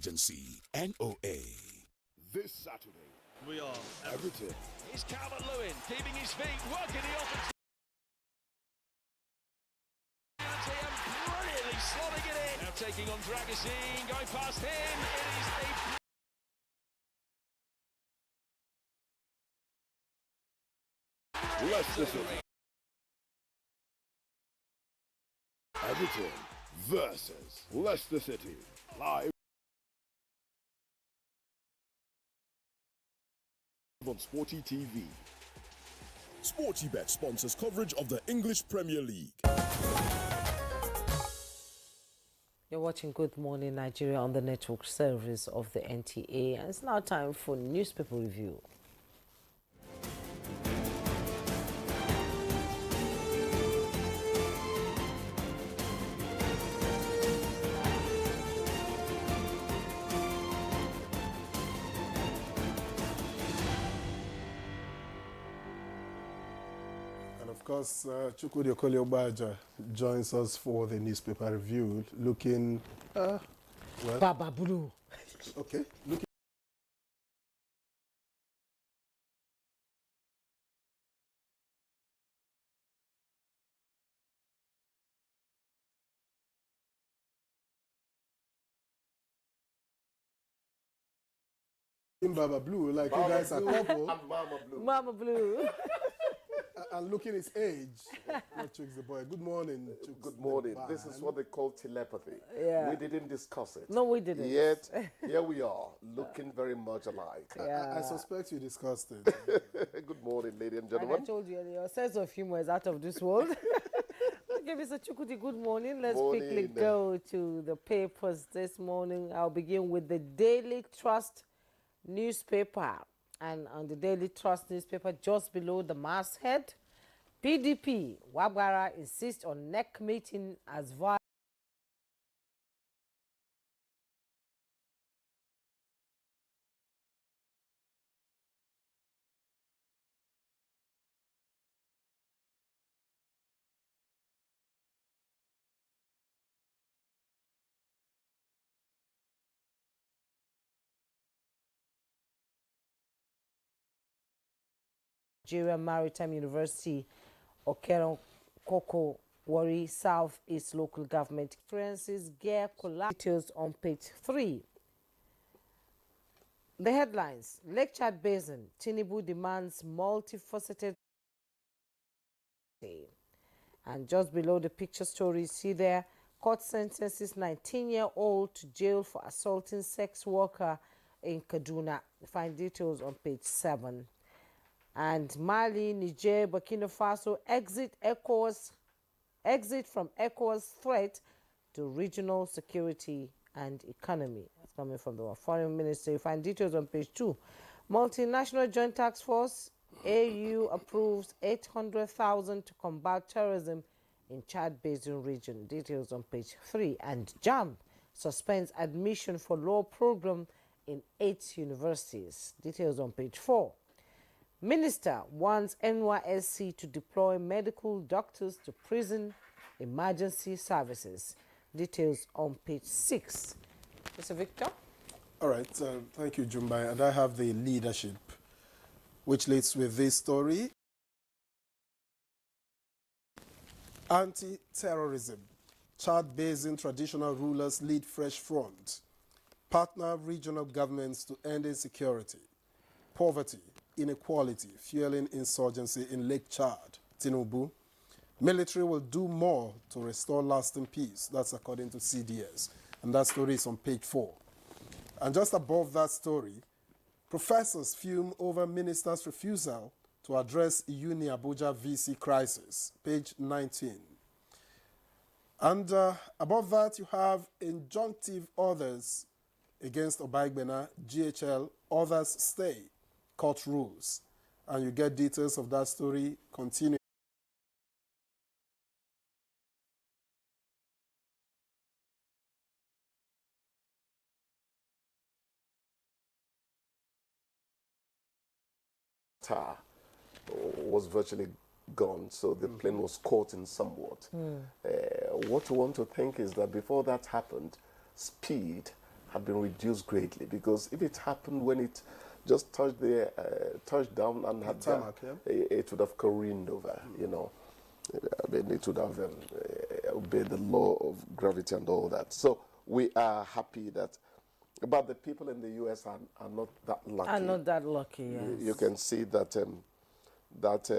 Agency, NOA. This Saturday, we are Everton. It's Calvert-Lewin keeping his feet, working the offense. NTA brilliantly slotting it in. Now taking on Dragasine, going past him. It is a Leicester City. Everton versus Leicester City. Live on Sporty TV. SportyBet sponsors coverage of the English Premier League. You're watching Good Morning Nigeria on the network service of the NTA, and it's now time for newspaper review. Of course, Chukwudi Obaja joins us for the newspaper review, looking, well... Baba Blue. Okay, looking... Baba Blue, like Baba you guys Blue. Are couple. And Mama Blue. Mama Blue. And looking his age. What Chooks the boy. Good morning, Chooks. Good morning. This is what they call telepathy. Yeah. We didn't discuss it. No, we didn't. Yet, here we are, looking very much alike. I suspect you discussed it. Good morning, ladies and gentlemen. And I told you, your sense of humor is out of this world. Okay, Mr. Chukwudi, good morning. Let's quickly go to the papers this morning. I'll begin with the Daily Trust newspaper. And on the Daily Trust newspaper, just below the masthead, PDP, Wabara insists on neck meeting as vice. Nigerian Maritime University, Okero Koko, Wari South East Local Government experiences gear collapse. Details on page 3. The headlines: Lake Chad Basin, Tinubu demands multifaceted. And just below the picture story, see there, court sentences 19-year-old to jail for assaulting sex worker in Kaduna. Find details on page 7. And Mali, Niger, Burkina Faso exit from ECOWAS threat to regional security and economy. That's coming from the Foreign Ministry. You find details on page 2. Multinational Joint Task Force, AU approves 800,000 to combat terrorism in Chad Basin region. Details on page 3. And JAMB suspends admission for law program in 8 universities. Details on page 4. Minister wants NYSC to deploy medical doctors to prison emergency services. Details on page 6. Mr. Victor? All right, thank you, Jumbai. And I have the leadership, which leads with this story. Anti-terrorism. Chad Basin traditional rulers lead fresh front. Partner regional governments to end insecurity, poverty, inequality, fueling insurgency in Lake Chad. Tinubu. Military will do more to restore lasting peace. That's according to CDS. And that story is on page 4. And just above that story, professors fume over minister's refusal to address Uni Abuja VC crisis. Page 19. And above that, you have injunctive orders against Obaigbena, GHL, others stay. Court rules. And you get details of that story continuing. Was virtually gone, so the plane was caught in somewhat. What we want to think is that before that happened, speed have been reduced greatly, because if it happened when it just touched down and had tarmac, it would have careened over, you know. I mean, it would have obeyed the law of gravity and all that. So we are happy that, but the people in the U.S. are not that lucky. Are not that lucky, yes. You can see that that